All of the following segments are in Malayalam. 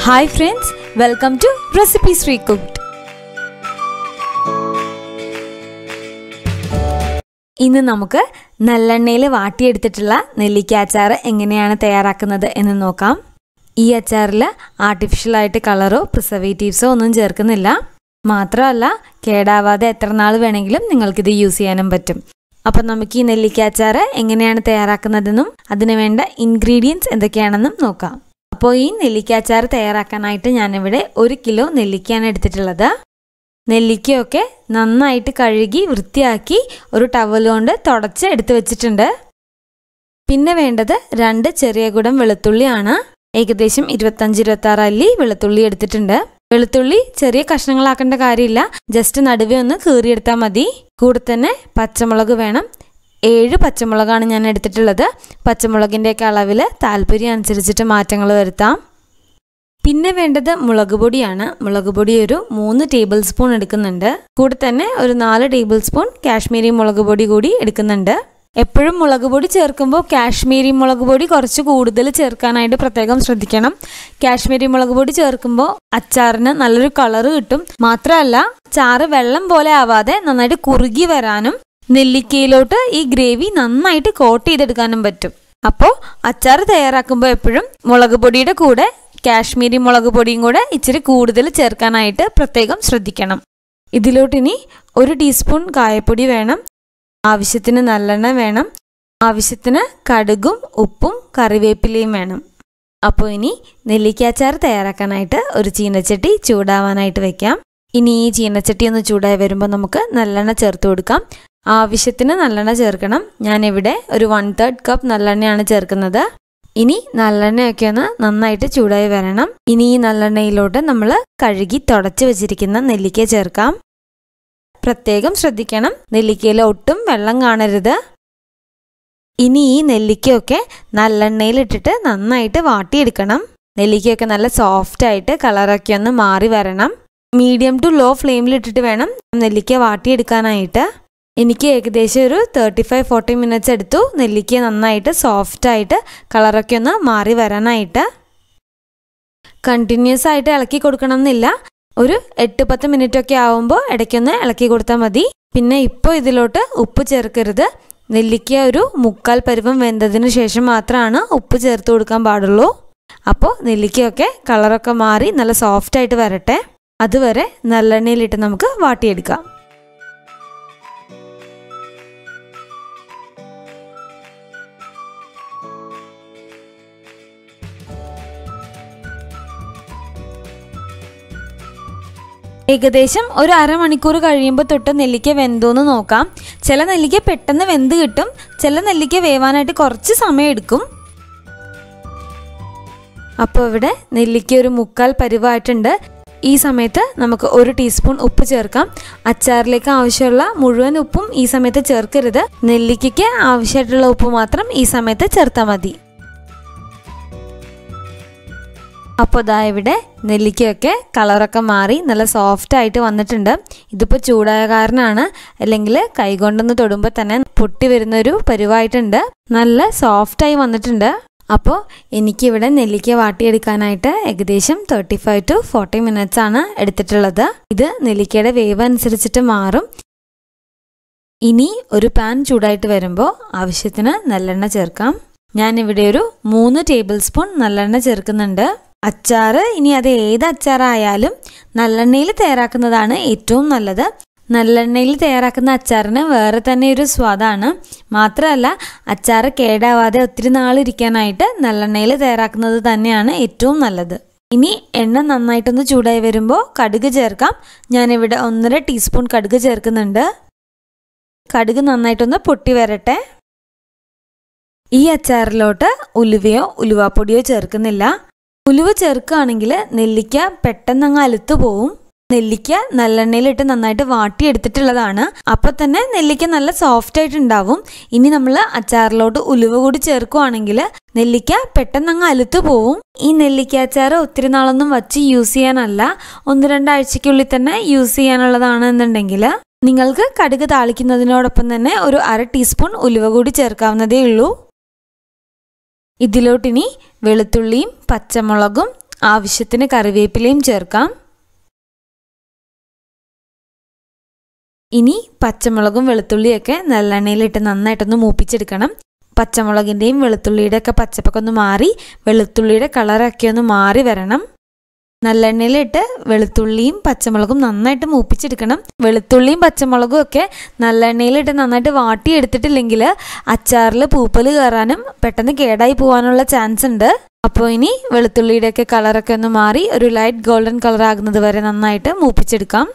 Hi friends, welcome to Recipes Recooked. ഇന്ന് നമുക്ക് നല്ലെണ്ണയിൽ വാട്ടിയെടുത്തിട്ടുള്ള നെല്ലിക്ക അച്ചാർ എങ്ങനെയാണ് തയ്യാറാക്കുന്നത് എന്ന് നോക്കാം. ഈ അച്ചാറിൽ ആർട്ടിഫിഷ്യൽ ആയിട്ട് കളറോ പ്രിസർവേറ്റീവ്സോ ഒന്നും ചേർക്കുന്നില്ല. മാത്രമല്ല കേടാവാതെ എത്ര നാൾ വേണമെങ്കിലും നിങ്ങൾക്ക് ഇത് യൂസ് ചെയ്യാനും പറ്റും. അപ്പോൾ നമുക്ക് ഈ നെല്ലിക്ക അച്ചാർ എങ്ങനെയാണ് തയ്യാറാക്കുന്നതെന്നും അതിനു വേണ്ട ഇൻഗ്രീഡിയൻസ് എന്തൊക്കെയാണെന്നും നോക്കാം. അപ്പോൾ ഈ നെല്ലിക്ക അച്ചാർ തയ്യാറാക്കാനായിട്ട് ഞാനിവിടെ 1 കിലോ നെല്ലിക്കയാണ് എടുത്തിട്ടുള്ളത്. നെല്ലിക്കയൊക്കെ നന്നായിട്ട് കഴുകി വൃത്തിയാക്കി ഒരു ടവൽ കൊണ്ട് തുടച്ച് എടുത്തു വെച്ചിട്ടുണ്ട്. പിന്നെ വേണ്ടത് 2 ചെറിയ കുടം വെളുത്തുള്ളിയാണ്. ഏകദേശം 25-26 അല്ലി വെളുത്തുള്ളി എടുത്തിട്ടുണ്ട്. വെളുത്തുള്ളി ചെറിയ കഷ്ണങ്ങളാക്കേണ്ട കാര്യമില്ല, ജസ്റ്റ് നടുവേ ഒന്ന് കീറിയെടുത്താൽ മതി. കൂടെ തന്നെ പച്ചമുളക് വേണം. 7 പച്ചമുളകാണ് ഞാൻ എടുത്തിട്ടുള്ളത്. പച്ചമുളകിൻ്റെയൊക്കെ അളവിൽ താല്പര്യം അനുസരിച്ചിട്ട് മാറ്റങ്ങൾ വരുത്താം. പിന്നെ വേണ്ടത് മുളക് പൊടിയാണ്. മുളക് പൊടി ഒരു 3 ടേബിൾ സ്പൂൺ എടുക്കുന്നുണ്ട്. കൂടെ തന്നെ ഒരു 4 ടേബിൾ സ്പൂൺ കാശ്മീരി മുളക് പൊടി കൂടി എടുക്കുന്നുണ്ട്. എപ്പോഴും മുളക് പൊടി ചേർക്കുമ്പോൾ കാശ്മീരി മുളക് പൊടി കുറച്ച് കൂടുതൽ ചേർക്കാനായിട്ട് പ്രത്യേകം ശ്രദ്ധിക്കണം. കാശ്മീരി മുളക് പൊടി ചേർക്കുമ്പോൾ അച്ചാറിന് നല്ലൊരു കളറ് കിട്ടും. മാത്രമല്ല അച്ചാറ് വെള്ളം പോലെ ആവാതെ നന്നായിട്ട് കുറുകി വരാനും നെല്ലിക്കയിലോട്ട് ഈ ഗ്രേവി നന്നായിട്ട് കോട്ട് ചെയ്തെടുക്കാനും പറ്റും. അപ്പോൾ അച്ചാർ തയ്യാറാക്കുമ്പോൾ എപ്പോഴും മുളക് പൊടിയുടെ കൂടെ കാശ്മീരി മുളക് പൊടിയും കൂടെ ഇച്ചിരി കൂടുതൽ ചേർക്കാനായിട്ട് പ്രത്യേകം ശ്രദ്ധിക്കണം. ഇതിലോട്ടിനി 1 ടീസ്പൂൺ കായപ്പൊടി വേണം. ആവശ്യത്തിന് നല്ലെണ്ണ വേണം. ആവശ്യത്തിന് കടുകും ഉപ്പും കറിവേപ്പിലയും വേണം. അപ്പോൾ ഇനി നെല്ലിക്ക അച്ചാർ തയ്യാറാക്കാനായിട്ട് ഒരു ചീനച്ചട്ടി ചൂടാവാനായിട്ട് വെക്കാം. ഇനി ഈ ചീനച്ചട്ടി ഒന്ന് ചൂടായി വരുമ്പോൾ നമുക്ക് നല്ലെണ്ണ ചേർത്ത് കൊടുക്കാം. ആവശ്യത്തിന് നല്ലെണ്ണ ചേർക്കണം. ഞാനിവിടെ ഒരു 1/3 കപ്പ് നല്ലെണ്ണയാണ് ചേർക്കുന്നത്. ഇനി നല്ലെണ്ണയൊക്കെ ഒന്ന് നന്നായിട്ട് ചൂടായി വരണം. ഇനി ഈ നല്ലെണ്ണയിലോട്ട് നമ്മൾ കഴുകി തുടച്ച് വെച്ചിരിക്കുന്ന നെല്ലിക്ക ചേർക്കാം. പ്രത്യേകം ശ്രദ്ധിക്കണം, നെല്ലിക്കയിൽ ഒട്ടും വെള്ളം കാണരുത്. ഇനി ഈ നെല്ലിക്കയൊക്കെ നല്ലെണ്ണയിലിട്ടിട്ട് നന്നായിട്ട് വാട്ടിയെടുക്കണം. നെല്ലിക്കയൊക്കെ നല്ല സോഫ്റ്റായിട്ട് കളറൊക്കെ ഒന്ന് മാറി വരണം. മീഡിയം ടു ലോ ഫ്ലെയിമിലിട്ടിട്ട് വേണം നെല്ലിക്ക വാട്ടിയെടുക്കാനായിട്ട്. എനിക്ക് ഏകദേശം ഒരു 35-40 മിനിറ്റ്സ് എടുത്തു നെല്ലിക്ക നന്നായിട്ട് സോഫ്റ്റായിട്ട് കളറൊക്കെ ഒന്ന് മാറി വരാനായിട്ട്. കണ്ടിന്യൂസ് ആയിട്ട് ഇളക്കി കൊടുക്കണം എന്നില്ല. ഒരു 8-10 മിനിറ്റൊക്കെ ആവുമ്പോൾ ഇടയ്ക്കൊന്ന് ഇളക്കി കൊടുത്താൽ മതി. പിന്നെ ഇപ്പോൾ ഇതിലോട്ട് ഉപ്പ് ചേർക്കരുത്. നെല്ലിക്ക ഒരു 1/4 പരുവം വെന്തതിന് ശേഷം മാത്രമാണ് ഉപ്പ് ചേർത്ത് കൊടുക്കാൻ പാടുള്ളൂ. അപ്പോൾ നെല്ലിക്കയൊക്കെ കളറൊക്കെ മാറി നല്ല സോഫ്റ്റായിട്ട് വരട്ടെ. അതുവരെ നല്ലെണ്ണയിലിട്ട് നമുക്ക് വാട്ടിയെടുക്കാം. ഏകദേശം ഒരു അരമണിക്കൂർ കഴിയുമ്പോൾ തൊട്ട് നെല്ലിക്ക വെന്തോന്ന് നോക്കാം. ചില നെല്ലിക്ക പെട്ടെന്ന് വെന്ത് കിട്ടും, ചില നെല്ലിക്ക വേവാനായിട്ട് കുറച്ച് സമയം എടുക്കും. അപ്പോൾ ഇവിടെ നെല്ലിക്ക ഒരു 1/4 പരുവായിട്ടുണ്ട്. ഈ സമയത്ത് നമുക്ക് 1 ടീസ്പൂൺ ഉപ്പ് ചേർക്കാം. അച്ചാറിലേക്ക് ആവശ്യമുള്ള മുഴുവൻ ഉപ്പും ഈ സമയത്ത് ചേർക്കരുത്. നെല്ലിക്കയ്ക്ക് ആവശ്യമായിട്ടുള്ള ഉപ്പ് മാത്രം ഈ സമയത്ത് ചേർത്താൽ മതി. അപ്പോൾ ദാ ഇവിടെ നെല്ലിക്കയൊക്കെ കളറൊക്കെ മാറി നല്ല സോഫ്റ്റായിട്ട് വന്നിട്ടുണ്ട്. ഇതിപ്പോൾ ചൂടായ കാരണമാണ്, അല്ലെങ്കിൽ കൈകൊണ്ടൊന്ന് തൊടുമ്പോൾ തന്നെ പൊട്ടി വരുന്നൊരു പരുവായിട്ടുണ്ട്. നല്ല സോഫ്റ്റായി വന്നിട്ടുണ്ട്. അപ്പോൾ എനിക്കിവിടെ നെല്ലിക്ക വാട്ടിയെടുക്കാനായിട്ട് ഏകദേശം 35-40 മിനിറ്റ്സ് ആണ് എടുത്തിട്ടുള്ളത്. ഇത് നെല്ലിക്കയുടെ വേവ് അനുസരിച്ചിട്ട് മാറും. ഇനി ഒരു പാൻ ചൂടായിട്ട് വരുമ്പോൾ ആവശ്യത്തിന് നല്ലെണ്ണ ചേർക്കാം. ഞാനിവിടെ ഒരു 3 ടേബിൾ സ്പൂൺ നല്ലെണ്ണ ചേർക്കുന്നുണ്ട്. അച്ചാർ ഇനി അത് ഏത് അച്ചാറായാലും നല്ലെണ്ണയിൽ തയ്യാറാക്കുന്നതാണ് ഏറ്റവും നല്ലത്. നല്ലെണ്ണയിൽ തയ്യാറാക്കുന്ന അച്ചാറിന് വേറെ തന്നെ ഒരു സ്വാദാണ്. മാത്രമല്ല അച്ചാർ കേടാവാതെ ഒത്തിരി നാളിരിക്കാനായിട്ട് നല്ലെണ്ണയിൽ തയ്യാറാക്കുന്നത് തന്നെയാണ് ഏറ്റവും നല്ലത്. ഇനി എണ്ണ നന്നായിട്ടൊന്ന് ചൂടായി വരുമ്പോൾ കടുക് ചേർക്കാം. ഞാനിവിടെ 1.5 ടീസ്പൂൺ കടുക് ചേർക്കുന്നുണ്ട്. കടുക് നന്നായിട്ടൊന്ന് പൊട്ടി വരട്ടെ. ഈ അച്ചാറിലോട്ട് ഉലുവയോ ഉലുവാപ്പൊടിയോ ചേർക്കുന്നില്ല. ഉലുവ ചേർക്കുകയാണെങ്കിൽ നെല്ലിക്ക പെട്ടെന്ന് അങ്ങ് അലുത്തു പോവും. നെല്ലിക്ക നല്ലെണ്ണയിലിട്ട് നന്നായിട്ട് വാട്ടിയെടുത്തിട്ടുള്ളതാണ്. അപ്പോൾ തന്നെ നെല്ലിക്ക നല്ല സോഫ്റ്റ് ആയിട്ടുണ്ടാവും. ഇനി നമ്മൾ അച്ചാറിലോട്ട് ഉലുവ കൂടി ചേർക്കുകയാണെങ്കിൽ നെല്ലിക്ക പെട്ടെന്ന് അങ്ങ് അലുത്തു പോവും. ഈ നെല്ലിക്ക അച്ചാർ ഒത്തിരി നാളൊന്നും വച്ച് യൂസ് ചെയ്യാനല്ല, 1-2 ആഴ്ചയ്ക്കുള്ളിൽ തന്നെ യൂസ് ചെയ്യാനുള്ളതാണ് എന്നുണ്ടെങ്കിൽ നിങ്ങൾക്ക് കടുക് താളിക്കുന്നതിനോടൊപ്പം തന്നെ ഒരു 1/2 ടീസ്പൂൺ ഉലുവ കൂടി ചേർക്കാവുന്നതേ ഉള്ളൂ. ഇതിലോട്ടിനി വെളുത്തുള്ളിയും പച്ചമുളകും ആവശ്യത്തിന് കറിവേപ്പിലയും ചേർക്കാം. ഇനി പച്ചമുളകും വെളുത്തുള്ളിയൊക്കെ നല്ലെണ്ണയിലിട്ട് നന്നായിട്ടൊന്ന് മൂപ്പിച്ചെടുക്കണം. പച്ചമുളകിൻ്റെയും വെളുത്തുള്ളിയുടെ ഒക്കെ പച്ചപ്പൊക്കെ ഒന്ന് മാറി വെളുത്തുള്ളിയുടെ കളറൊക്കെ ഒന്ന് മാറി വരണം. നല്ലെണ്ണയിലിട്ട് വെളുത്തുള്ളിയും പച്ചമുളകും നന്നായിട്ട് മൂപ്പിച്ചെടുക്കണം. വെളുത്തുള്ളിയും പച്ചമുളകും ഒക്കെ നല്ലെണ്ണയിലിട്ട് നന്നായിട്ട് വാട്ടിയെടുത്തിട്ടില്ലെങ്കിൽ അച്ചാറിൽ പൂപ്പൽ കയറാനും പെട്ടെന്ന് കേടായി പോകാനുള്ള ചാൻസ് ഉണ്ട്. അപ്പോൾ ഇനി വെളുത്തുള്ളിയുടെയൊക്കെ കളറൊക്കെ ഒന്ന് മാറി ഒരു ലൈറ്റ് ഗോൾഡൻ കളർ ആകുന്നത് വരെ നന്നായിട്ട് മൂപ്പിച്ചെടുക്കാം.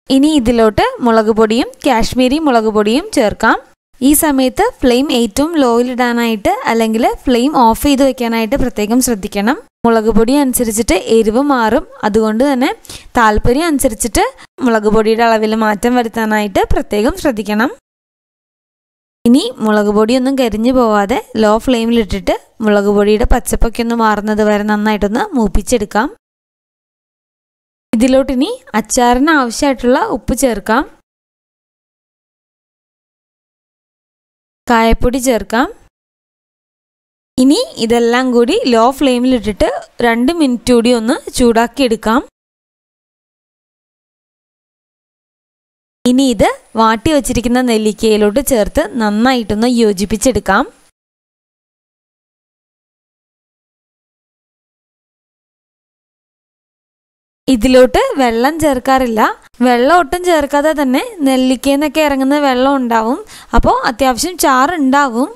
ഇനി ഇതിലോട്ട് മുളക് പൊടിയും കാശ്മീരി മുളക് പൊടിയും ചേർക്കാം. ഈ സമയത്ത് ഫ്ലെയിം ഏറ്റവും ലോയിലിടാനായിട്ട് അല്ലെങ്കിൽ ഫ്ലെയിം ഓഫ് ചെയ്ത് വെക്കാനായിട്ട് പ്രത്യേകം ശ്രദ്ധിക്കണം. മുളക് പൊടി അനുസരിച്ചിട്ട് എരിവ് മാറും. അതുകൊണ്ട് തന്നെ താല്പര്യം അനുസരിച്ചിട്ട് മുളക് പൊടിയുടെ അളവിൽ മാറ്റം വരുത്താനായിട്ട് പ്രത്യേകം ശ്രദ്ധിക്കണം. ഇനി മുളക് പൊടിയൊന്നും കരിഞ്ഞു പോവാതെ ലോ ഫ്ലെയിമിലിട്ടിട്ട് മുളക് പൊടിയുടെ പച്ചപ്പൊക്കെ ഒന്ന് മാറുന്നത് വരെ നന്നായിട്ടൊന്ന് മൂപ്പിച്ചെടുക്കാം. ഇതിലോട്ടിനി അച്ചാറിന് ആവശ്യമായിട്ടുള്ള ഉപ്പ് ചേർക്കാം. കായപ്പൊടി ചേർക്കാം. ഇനി ഇതെല്ലാം കൂടി ലോ ഫ്ലെയിമിലിട്ടിട്ട് 2 മിനിറ്റ് കൂടി ഒന്ന് ചൂടാക്കി എടുക്കാം. ഇനി ഇത് വാട്ടി വച്ചിരിക്കുന്ന നെല്ലിക്കയിലോട്ട് ചേർത്ത് നന്നായിട്ടൊന്ന് യോജിപ്പിച്ചെടുക്കാം. ഇതിലോട്ട് വെള്ളം ചേർക്കാറില്ല. വെള്ളം ഒട്ടും ചേർക്കാതെ തന്നെ നെല്ലിക്കയെന്നൊക്കെ ഇറങ്ങുന്ന വെള്ളം ഉണ്ടാവും. അപ്പോൾ അത്യാവശ്യം ചാറുണ്ടാവും.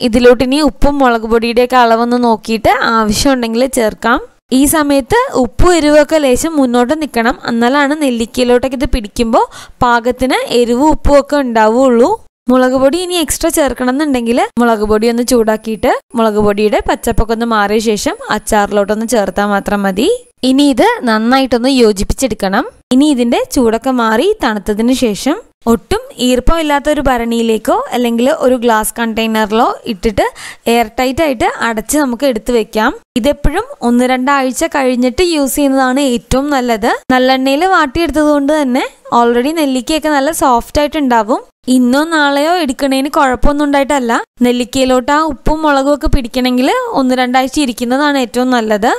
ഇതിലോട്ടിനി ഉപ്പും മുളക് പൊടിയുടെയൊക്കെ അളവൊന്ന് നോക്കിയിട്ട് ആവശ്യമുണ്ടെങ്കിൽ ചേർക്കാം. ഈ സമയത്ത് ഉപ്പും എരിവൊക്കെ ലേശം മുന്നോട്ട് നിൽക്കണം. എന്നാലാണ് നെല്ലിക്കയിലോട്ടൊക്കെ ഇത് പിടിക്കുമ്പോൾ പാകത്തിന് എരിവും ഉപ്പും ഒക്കെ ഉണ്ടാവുള്ളൂ. മുളക് പൊടി ഇനി എക്സ്ട്രാ ചേർക്കണം എന്നുണ്ടെങ്കിൽ മുളക് പൊടി ഒന്ന് ചൂടാക്കിയിട്ട് മുളക് പൊടിയുടെ പച്ചപ്പൊക്കെ ഒന്ന് മാറിയ ശേഷം അച്ചാറിലോട്ടൊന്ന് ചേർത്താൽ മാത്രം മതി. ഇനി ഇത് നന്നായിട്ടൊന്ന് യോജിപ്പിച്ചെടുക്കണം. ഇനി ഇതിൻ്റെ ചൂടൊക്കെ മാറി തണുത്തതിന് ശേഷം ഒട്ടും ഈർപ്പമില്ലാത്ത ഒരു ഭരണിയിലേക്കോ അല്ലെങ്കിൽ ഒരു ഗ്ലാസ് കണ്ടെയ്നറിലോ ഇട്ടിട്ട് എയർ ടൈറ്റ് ആയിട്ട് അടച്ച് നമുക്ക് എടുത്തു വെക്കാം. ഇതെപ്പോഴും 1-2 ആഴ്ച കഴിഞ്ഞിട്ട് യൂസ് ചെയ്യുന്നതാണ് ഏറ്റവും നല്ലത്. നല്ലെണ്ണയിൽ വാട്ടിയെടുത്തത് കൊണ്ട് തന്നെ ഓൾറെഡി നെല്ലിക്കയൊക്കെ നല്ല സോഫ്റ്റ് ആയിട്ട് ഉണ്ടാവും. ഇന്നോ നാളെയോ എടുക്കണേന് കുഴപ്പമൊന്നും ഉണ്ടായിട്ടല്ല. നെല്ലിക്കയിലോട്ട് ആ ഉപ്പും മുളകും ഒക്കെ പിടിക്കണമെങ്കിൽ 1-2 ആഴ്ച ഇരിക്കുന്നതാണ് ഏറ്റവും നല്ലത്.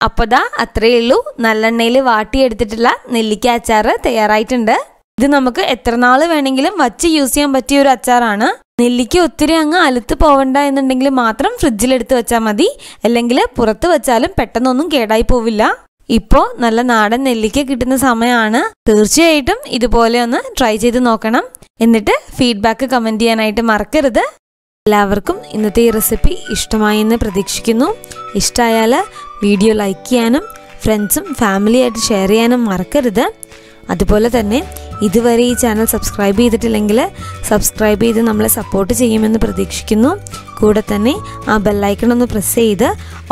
അപ്പോൾ ദാ അത്രയേ ഉള്ളൂ. നല്ലെണ്ണയിൽ വാട്ടിയെടുത്തിട്ടുള്ള നെല്ലിക്ക അച്ചാർ തയ്യാറായിട്ടുണ്ട്. ഇത് നമുക്ക് എത്ര നാൾ വേണമെങ്കിലും വച്ച് യൂസ് ചെയ്യാൻ പറ്റിയ ഒരു അച്ചാറാണ്. നെല്ലിക്ക ഒത്തിരി അങ്ങ് അലുത്ത് പോവണ്ട എന്നുണ്ടെങ്കിൽ മാത്രം ഫ്രിഡ്ജിലെടുത്ത് വെച്ചാൽ മതി. അല്ലെങ്കിൽ പുറത്ത് വെച്ചാലും പെട്ടെന്നൊന്നും കേടായി പോവില്ല. ഇപ്പോൾ നല്ല നാടൻ നെല്ലിക്ക കിട്ടുന്ന സമയമാണ്. തീർച്ചയായിട്ടും ഇതുപോലെ ഒന്ന് ട്രൈ ചെയ്ത് നോക്കണം. എന്നിട്ട് ഫീഡ്ബാക്ക് കമൻറ്റ് ചെയ്യാനായിട്ട് മറക്കരുത്. എല്ലാവർക്കും ഇന്നത്തെ ഈ റെസിപ്പി ഇഷ്ടമായി എന്ന് പ്രതീക്ഷിക്കുന്നു. ഇഷ്ടമായാൽ വീഡിയോ ലൈക്ക് ചെയ്യാനും ഫ്രണ്ട്സും ഫാമിലിയായിട്ട് ഷെയർ ചെയ്യാനും മറക്കരുത്. അതുപോലെ തന്നെ ഇതുവരെ ഈ ചാനൽ സബ്സ്ക്രൈബ് ചെയ്തിട്ടില്ലെങ്കിൽ സബ്സ്ക്രൈബ് ചെയ്ത് നമ്മളെ സപ്പോർട്ട് ചെയ്യുമെന്ന് പ്രതീക്ഷിക്കുന്നു. കൂടെ തന്നെ ആ ബെല്ലൈക്കൺ ഒന്ന് പ്രസ് ചെയ്ത്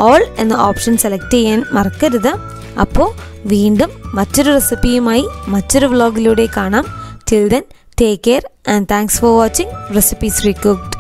ഓൾ എന്ന ഓപ്ഷൻ സെലക്ട് ചെയ്യാൻ മറക്കരുത്. അപ്പോൾ വീണ്ടും മറ്റൊരു റെസിപ്പിയുമായി മറ്റൊരു വ്ലോഗിലൂടെ കാണാം. Till then take care and thanks for watching recipes റീകുക്ഡ്.